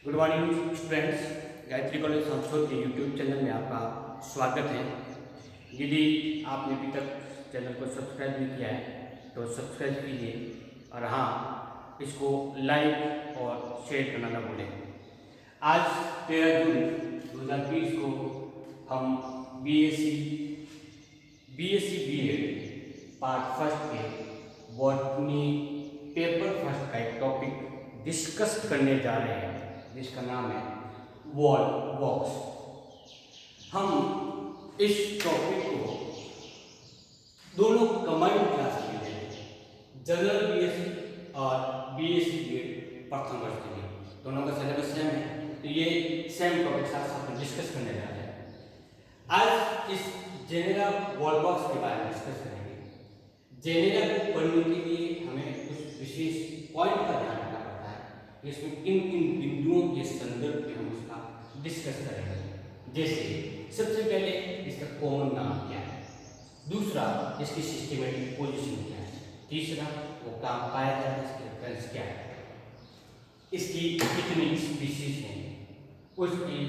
Good morning students. Gayatri college Sanshodh के YouTube channel में आपका स्वागत है। यदि आपने अभी तक चैनल को सब्सक्राइब नहीं किया है तो सब्सक्राइब कीजिए और हाँ, इसको लाइक और शेयर करना ना भूलें। आज 13 जून 2020 को हम बीएससी बीएड पार्ट फर्स्ट के बॉटनी पेपर फर्स्ट का एक टॉपिक डिस्कस करने जा रहे हैं जिसका नाम है वॉल बॉक्स। हम इस टॉपिक को दोनों कंबाइंड क्लास के लिए जनरल बीएससी और बीएससी बीएड प्रथम वर्ष के लिए दोनों का सिलेबस सेम है, तो ये सेम टॉपिक साथ साथ में डिस्कस करने जा रहे हैं। आज इस जेनेरा वॉल बॉक्स के बारे में डिस्कस करेंगे। जेनेरा को पढ़ने के लिए हमें कुछ विशेष पॉइंट का ध्यान रखना पड़ता है। इसमें किन किन बिंदुओं के संदर्भ में हम उसका डिस्कस करेंगे। जैसे सबसे पहले इसका कॉमन नाम क्या है, दूसरा इसकी सिस्टमेटिक पोजीशन क्या है, तीसरा वो कहाँ पाया जाता है, इसकी रेफरेंस क्या है, इसकी कितनी स्पीशीज हैं, उसकी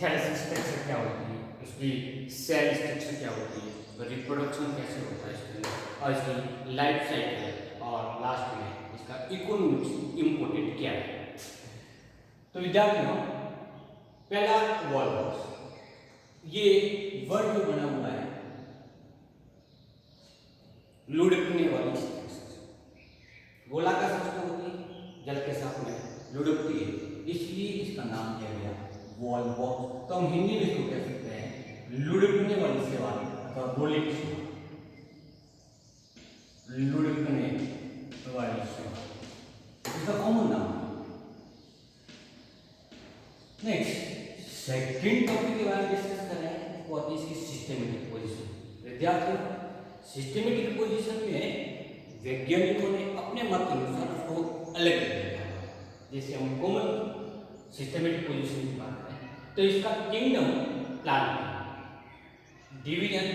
थैलेसिक स्ट्रक्चर क्या होती है, उसकी सेल स्ट्रक्चर क्या होती है, रिप्रोडक्शन कैसे होता है इसके, और इसकी लाइफ साइकिल, और लास्ट में इसका इकोनॉमिक्स इम्पोर्टेंट क्या है। तो विद्यार्थियों, पहला वॉल बॉक्स, ये वर्ड जो बना हुआ है लुढ़कने वाली गोलाकार सतह होती है, जल के साथ में लुढ़कती है, इसलिए इसका नाम दिया गया वॉल बॉक्स। तो हम हिंदी में इसको कह सकते हैं लुढ़कने वाली सेवा अथवा गोलिक सेवा, लुढ़कने वाली सेवा, इसका कॉमन नाम है। नेक्स्ट सेकंड टॉपिक के बारे में डिस्कस कर रहे हैं, वो आती है इसकी सिस्टमेटिक पोजीशन। विद्यार्थियों, सिस्टमेटिक पोजीशन में वैज्ञानिकों ने अपने मत अनुसार उसको अलग कर दिया है। जैसे हम कॉमन सिस्टमेटिक पोजीशन की बात करें तो इसका kingdom plan, division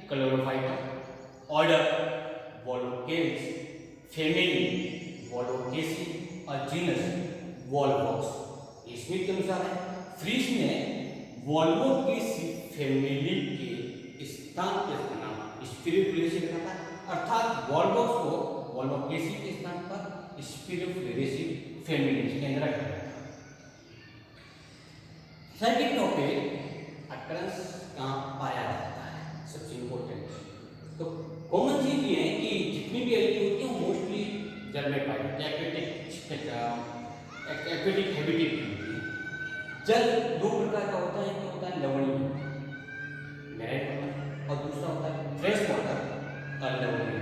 Chlorophyta, order Volvocales, family Volvocaceae और जीनस वॉल बॉक्स। स्मिथ के अनुसार है। फ्रीज ने वॉल्वोकेसी फैमिली के स्थान के नाम स्पिरिफेरेसी रखा था, अर्थात वॉल बॉक्स को वॉल्वोकेसी के स्थान पर स्पिरिफेरेसी फैमिली के अंदर रखा गया था। सेकंड टॉपिक अकरेंस कहाँ पाया जाता है, सबसे इंपॉर्टेंट। तो कॉमन चीज ये है कि जितनी भी एलिमेंट होती है वो मोस्टली जल में पाई जाती है, एक्वेटिक हैबिटेट की होती है। जल दो प्रकार का होता है, एक होता है लवणीय मेराइन वाटर और दूसरा होता है फ्रेश वाटर अलवणीय।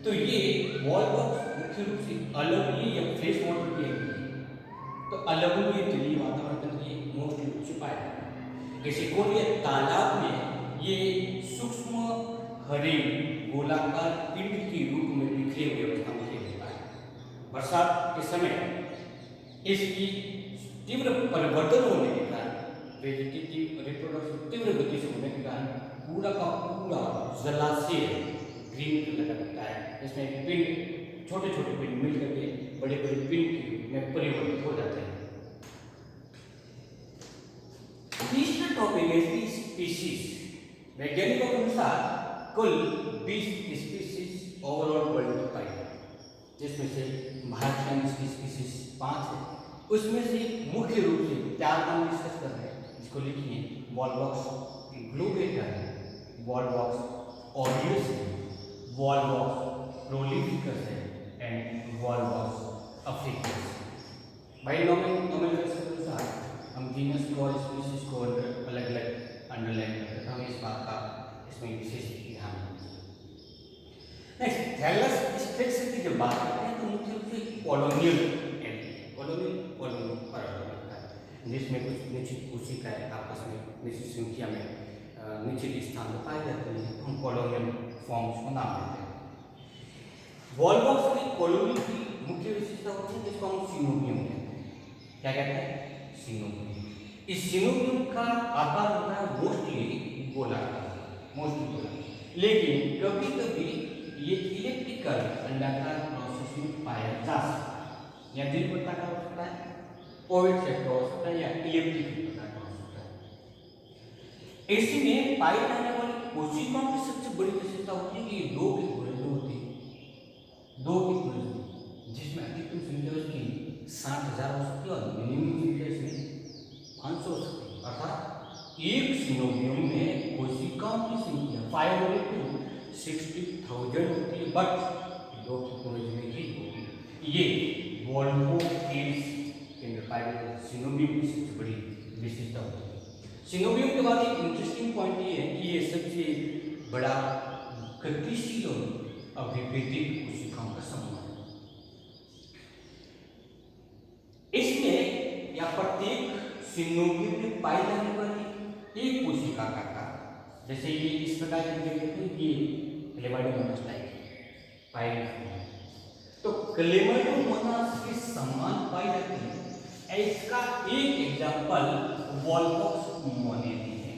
तो ये वॉल बॉक्स मुख्य रूप से अलवणीय या फ्रेश वाटर की है, तो अलवणीय जलीय वातावरण में ये मोस्टली रूप से पाया जाता है। जैसे कोई तालाब में ये सूक्ष्म हरे गोलाकार पिंड के रूप में बिखरे हुए अवस्था में होता है। बरसात के समय इसकी तीव्र परिवर्तन होने के कारण वेजिटेटिव रिप्रोडक्शन तीव्र गति से होने के कारण पूरा का पूरा जलाशय ग्रीन कलर का दिखता है। इसमें पिंड, छोटे छोटे पिंड मिल करके बड़े बड़े पिंड में परिवर्तित हो जाते हैं। तीसरा टॉपिक है स्पीशीज। वैज्ञानिकों के अनुसार कुल 20 स्पीशीज ओवरऑल वर्ल्ड में पाई जाती है, जिसमें से भारत की स्पीशीज 5 है। उसमें से मुख्य रूप से 4 नाम डिस्कस कर रहे हैं, जिसको लिखिए वॉल बॉक्स ग्लोबेटर है, वॉल बॉक्स ऑरियस है, वॉल बॉक्स प्रोलिफिकस है एंड वॉल बॉक्स अफ्रीकस। भाई नॉमिनल के अनुसार हम जीनस को और स्पीशीज को अलग अलग अंडरलाइन करते हैं, हम इस बात का इसमें विशेष ध्यान देंगे। नेक्स्ट थैलस स्ट्रक्चर की जब बात करते हैं तो मुख्य रूप से कॉलोनियल जिसमें कुछ निश्चित कोशिकाएं आपस में निश्चित संख्या में निश्चित स्थान पर पाई जाती हैं, हम कॉलोनियल फॉर्म्स को नाम देते हैं। वॉल बॉक्स की कॉलोनी की मुख्य विशेषता होती है जिसको हम सिनोबियम कहते हैं। क्या कहते हैं? सिनोबियम। इस सिनोबियम का आकार होता है मोस्टली गोलाकार, लेकिन कभी कभी ये इलेक्ट्रिकल अंडाकार प्रोसेस में पाया जा सकता है या दिल पत्ता का हो सकता है, ओविड सेक्टर हो सकता है या इलिप्टिक प्रकार का हो सकता है। ऐसे में पाई जाने वाली कोशिकाओं की सबसे बड़ी विशेषता होती है कि ये दो की घुलनशील होती है, दो की घुलनशील, जिसमें अधिकतम संख्या उसकी 60,000 हो सकती है और मिनिमम संख्या इसमें 500 हो सकती है। अर्थात एक सिनोबियम में कोशिकाओं की संख्या 500 to 60,000 होती है, बट दो की घुलनशील ही होगी। ये वोल्वोकिल्स के अंदर पाई जाने सिनोबियम की सबसे बड़ी विशेषता होती है। सिनोबियम के बाद एक इंटरेस्टिंग पॉइंट ये है कि ये सबसे बड़ा गतिशील और अभिवृद्धिक कोशिकाओं का समूह है। इसमें या प्रत्येक सिनोबियम में पाई जाने वाली एक कोशिका का आकार, जैसे ये इस प्रकार की देखते हैं, ये क्लेमाइडोमोनास टाइप पाई जाती है, तो क्लेमाइडोमोनास के समान पाई जाती है। इसका एक एग्जांपल वॉलवॉक्स मोनेनी है।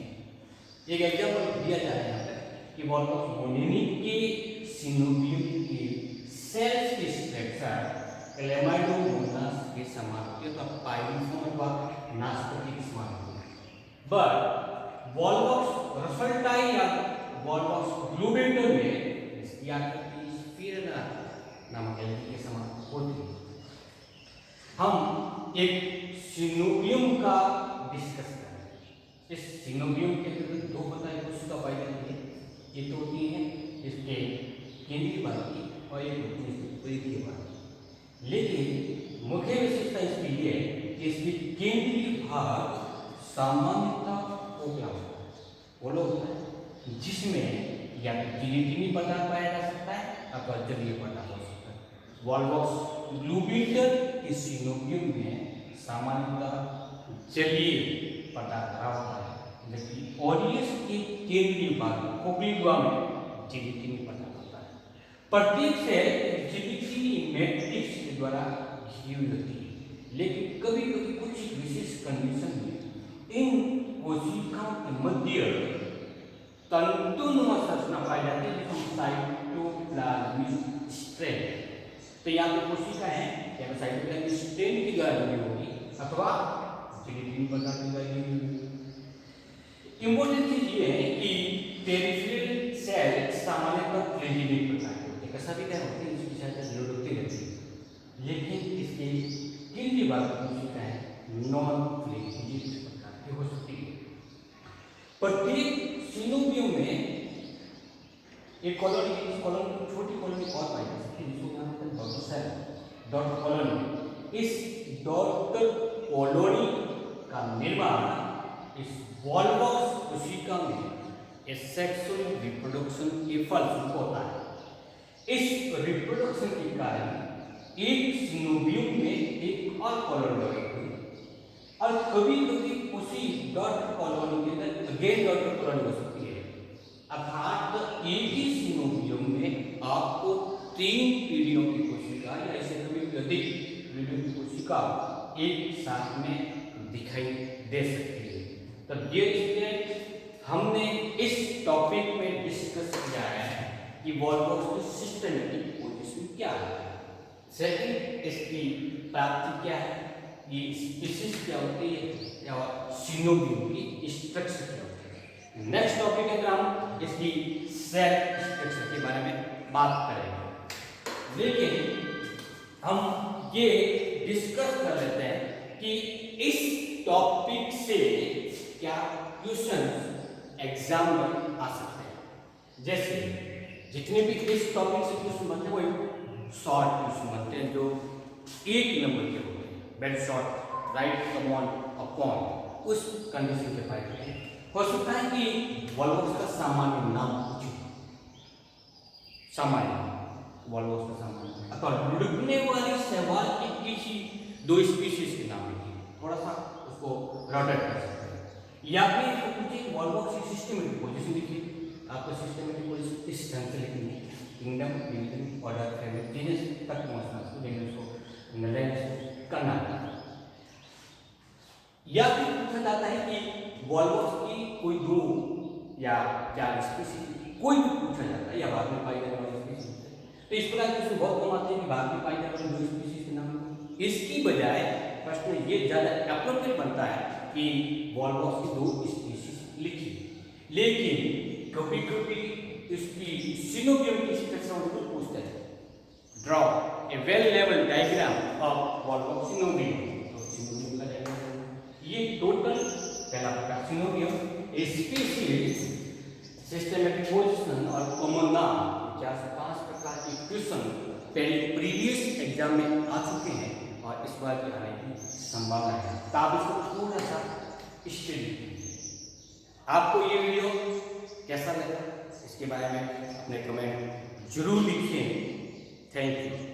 एक एग्जांपल दिया जा रहा है यहाँ पर कि वॉलवॉक्स मोनेनी के सिनोबियम के सेल्स की स्ट्रक्चर क्लेमाइडोमोनास के समान होती है, तो पाइरिफॉर्म अथवा नासपति के समान होती है। बट वॉलवॉक्स रफल्टाई या वॉलवॉक्स ग्लोबेटर में इसकी आकृति स्फीरना नामक एलिमेंट के समान होती है। हम एक सिनोबियम का डिस्कस करें। इस सिनोबियम के अंदर दो बताए कोशिका पाई जाती है। ये तो होती है इसके केंद्रीय भाग की और एक होती है इसके परिधीय भाग की। लेकिन मुख्य विशेषता इसकी ये है कि इसके केंद्रीय भाग सामान्यतः खोखला होता है, होलो होता है, जिसमें या तो जिलेटिनी पदार्थ पाया जा सकता है अथवा जलीय पदार्थ हो सकता है। वॉलवॉक्स ग्लोबेटर के सिनोबियम में सामान्यतः जलीय पदार्थ भरा होता है, जबकि ओरियस के केंद्रीय भाग खोखली गुहा में जिलेटिनी पदार्थ होता है। प्रत्येक सेल जिलेटिनी मैट्रिक्स के द्वारा घिरी हुई होती है, लेकिन कभी कभी कुछ विशेष कंडीशन में इन कोशिकाओं के मध्य तंतुनुमा संरचना पाई जाती है, जिसको साइटोप्लाज्मिक स्ट्रेन। तो यहाँ पे कोशिका है या तो साइटोप्लाज्मिक स्ट्रेन की द्वारा बनी होगी अथवा जिलेटिनी पदार्थ की द्वारा बनी होगी। इंपॉर्टेंट चीज ये है कि पेरिफेरल सेल सामान्यतः फ्लैजिलेट प्रकार के होते हैं, कैसा भी क्या होते हैं, इसकी सहायता जरूर होती रहती है, लेकिन इसके केंद्रीय भाग की कोशिका है नॉन फ्लैजिलेट प्रकार की हो सकती है। प्रत्येक सिनोबियम में एक कॉलोनी, इस कॉलोनी को छोटी कॉलोनी और पाई जा सकती है, जिसको नाम है डॉटर सेल, डॉटर कॉलोनी। इस डॉटर कॉलोनी का निर्माण इस वॉलवॉक्स कोशिका में सेक्सुअल रिप्रोडक्शन के फलस्वरूप होता है। इस रिप्रोडक्शन के कारण एक सिनोबियम में एक और कॉलोनी बनेगी और कभी कभी उसी डॉटर कॉलोनी के अंदर अगेन डॉटर कॉलोनी हो सकती है। अर्थात एक ही सिनोबियम में आपको 3 पीढ़ियों की कोशिका या ऐसे कभी अधिक पीढ़ियों की कोशिका एक साथ में दिखाई दे सकती है। तो डियर स्टूडेंट, हमने इस टॉपिक में डिस्कस किया है कि वॉलवॉक्स की सिस्टमेटिक पोजीशन क्या है, सेकंड इसकी प्राप्ति क्या है, ये स्पीशीज क्या होती है या सिनोबियम की स्ट्रक्चर क्या होती है। नेक्स्ट टॉपिक के अंदर हम इसकी सेल स्ट्रक्चर के बारे में बात करेंगे, लेकिन हम ये डिस्कस कर लेते हैं कि इस टॉपिक से क्या क्वेश्चन एग्जाम में आ सकते हैं। जैसे जितने भी इस टॉपिक से क्वेश्चन बनते हैं वो शॉर्ट क्वेश्चन बनते हैं जो 1 नंबर के होते हैं, very short, right command upon, उस कंडीशन के फायदे हैं। हो सकता है कि वॉलवॉक्स का सामान्य नाम पूछे, सामान्य वॉलवॉक्स का सामान्य, अथवा लुढ़कने वाली शैवाल की किसी 2 स्पीशीज के नाम लिखिए, थोड़ा सा उसको रोटेट कर सकते हैं, या फिर पूछे वॉलवॉक्स की सिस्टमेटिक पोजीशन लिखिए। आपको सिस्टमेटिक पोजीशन इस ढंग से लिखनी है, kingdom, division, order, family, genus तक पहुंचना है, लेकिन उसको एनालाइज करना है। या फिर पूछा जाता है कि वॉलवॉक्स की कोई 2 या 4 स्पीशीज, कोई भी पूछा जाता है, या भारत में पाई जाने वाली स्पीशीज। तो इस प्रकार क्वेश्चन बहुत कम आते हैं कि भारत में पाई जाने वाली 2 स्पीशीज के नाम। इसकी बजाय प्रश्न ये ज़्यादा अप्रोप्रिएट बनता है कि वॉलवॉक्स की 2 स्पीशीज लिखी, लेकिन कभी कभी इसकी सिनोनिम की स्ट्रक्चर जरूर पूछते हैं। Draw a well level diagram of Volvox synonym. तो सिनोनिम का डायग्राम ये टोटल पहला प्रकार सिनोनिम ए स्पीशीज सिस्टमेटिक पोजीशन और कॉमन नाम। 405 प्रकार के क्वेश्चन पहले प्रीवियस एग्जाम में आ चुके हैं और इस बार भी आने की संभावना है, तो आप इसको थोड़ा सा स्टडी कीजिए। आपको ये वीडियो कैसा लगा इसके बारे में अपने कमेंट जरूर लिखिए। Thank you.